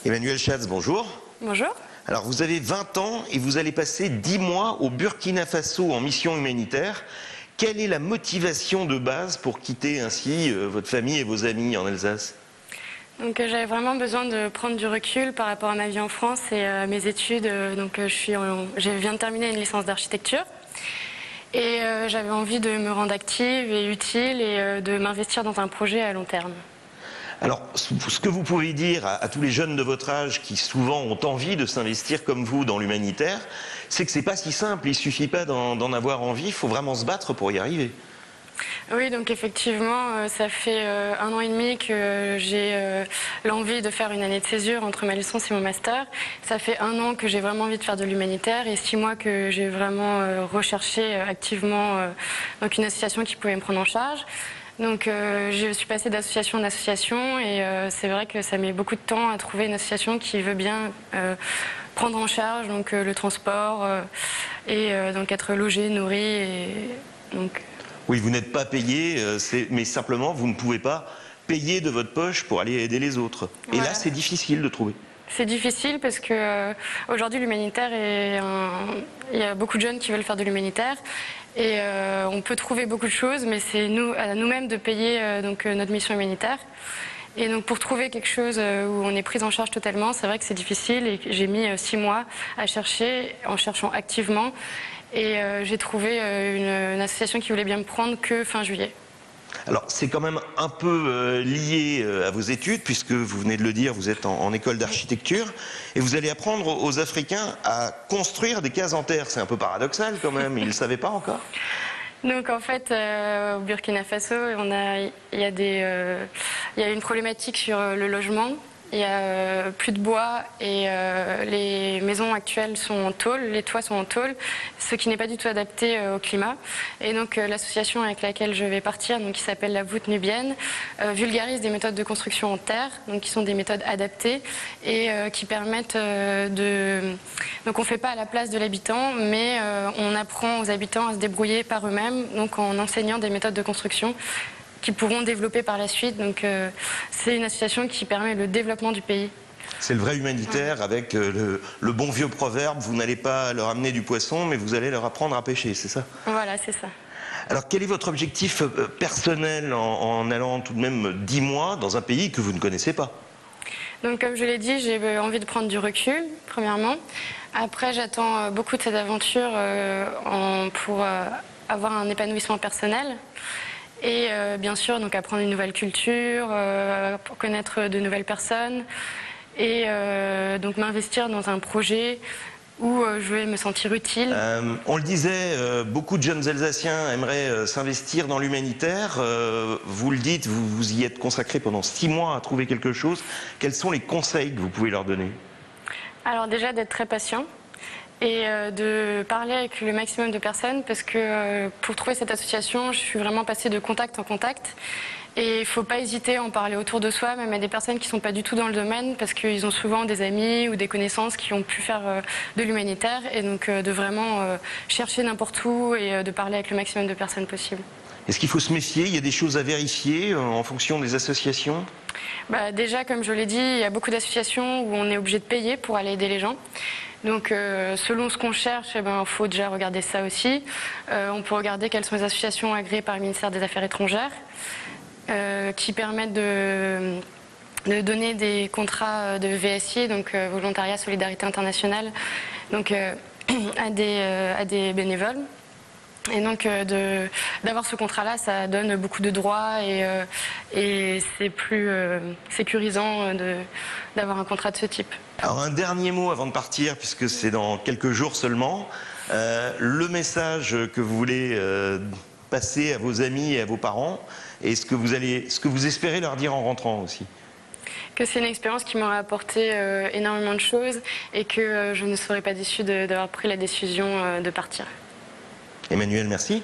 Emmanuelle Schatz, bonjour. Bonjour. Alors vous avez 20 ans et vous allez passer 10 mois au Burkina Faso en mission humanitaire. Quelle est la motivation de base pour quitter ainsi votre famille et vos amis en Alsace? Donc j'avais vraiment besoin de prendre du recul par rapport à ma vie en France et à mes études. Je viens de terminer une licence d'architecture et j'avais envie de me rendre active et utile et de m'investir dans un projet à long terme. Alors, ce que vous pouvez dire à tous les jeunes de votre âge qui souvent ont envie de s'investir comme vous dans l'humanitaire, c'est que c'est pas si simple, il suffit pas d'en avoir envie, il faut vraiment se battre pour y arriver. Oui, donc effectivement, ça fait 1 an et demi que j'ai l'envie de faire une année de césure entre ma licence et mon master. Ça fait 1 an que j'ai vraiment envie de faire de l'humanitaire et 6 mois que j'ai vraiment recherché activement donc une association qui pouvait me prendre en charge. Donc je suis passée d'association en association et c'est vrai que ça met beaucoup de temps à trouver une association qui veut bien prendre en charge donc, le transport et donc être logé, nourri. Oui, vous n'êtes pas payé, mais simplement vous ne pouvez pas payer de votre poche pour aller aider les autres. Et voilà. là, c'est difficile de trouver. C'est difficile parce que aujourd'hui l'humanitaire il y a beaucoup de jeunes qui veulent faire de l'humanitaire et on peut trouver beaucoup de choses, mais c'est à nous-mêmes de payer notre mission humanitaire. Et donc pour trouver quelque chose où on est pris en charge totalement, c'est vrai que c'est difficile et j'ai mis 6 mois à chercher, en cherchant activement. Et j'ai trouvé une association qui voulait bien me prendre que fin juillet. Alors c'est quand même un peu lié à vos études, puisque vous venez de le dire, vous êtes en école d'architecture, et vous allez apprendre aux Africains à construire des cases en terre. C'est un peu paradoxal quand même, ils ne le savaient pas encore. Donc en fait, au Burkina Faso, il y a une problématique sur le logement. Il y a plus de bois et les maisons actuelles sont en tôle, les toits sont en tôle, ce qui n'est pas du tout adapté au climat. Et donc l'association avec laquelle je vais partir, donc, qui s'appelle la voûte nubienne, vulgarise des méthodes de construction en terre, donc qui sont des méthodes adaptées et qui permettent Donc on ne fait pas à la place de l'habitant, mais on apprend aux habitants à se débrouiller par eux-mêmes, donc en enseignant des méthodes de construction qui pourront développer par la suite. Donc c'est une association qui permet le développement du pays. C'est le vrai humanitaire avec le bon vieux proverbe, vous n'allez pas leur amener du poisson, mais vous allez leur apprendre à pêcher, c'est ça? Voilà, c'est ça. Alors quel est votre objectif personnel en allant tout de même 10 mois dans un pays que vous ne connaissez pas? Donc comme je l'ai dit, j'ai envie de prendre du recul, premièrement. Après, j'attends beaucoup de cette aventure pour avoir un épanouissement personnel. Et bien sûr, donc apprendre une nouvelle culture, pour connaître de nouvelles personnes et donc m'investir dans un projet où je vais me sentir utile. On le disait, beaucoup de jeunes Alsaciens aimeraient s'investir dans l'humanitaire. Vous le dites, vous y êtes consacré pendant 6 mois à trouver quelque chose. Quels sont les conseils que vous pouvez leur donner? Alors déjà d'être très patient et de parler avec le maximum de personnes parce que pour trouver cette association, je suis vraiment passée de contact en contact. Et il ne faut pas hésiter à en parler autour de soi, même à des personnes qui ne sont pas du tout dans le domaine, parce qu'ils ont souvent des amis ou des connaissances qui ont pu faire de l'humanitaire. Et donc de vraiment chercher n'importe où et de parler avec le maximum de personnes possible. Est-ce qu'il faut se méfier? Il y a des choses à vérifier en fonction des associations? Déjà, comme je l'ai dit, il y a beaucoup d'associations où on est obligé de payer pour aller aider les gens. Donc selon ce qu'on cherche, il faut déjà regarder ça aussi. On peut regarder quelles sont les associations agréées par le ministère des Affaires étrangères. Qui permettent de donner des contrats de VSI, donc volontariat solidarité internationale, donc à des bénévoles. Et donc d'avoir ce contrat-là, ça donne beaucoup de droits et c'est plus sécurisant d'avoir un contrat de ce type. Alors un dernier mot avant de partir, puisque c'est dans quelques jours seulement, le message que vous voulez passer à vos amis et à vos parents, et ce que vous espérez leur dire en rentrant aussi. Que c'est une expérience qui m'a apporté énormément de choses et que je ne serais pas déçue d'avoir pris la décision de partir. Emmanuelle, merci.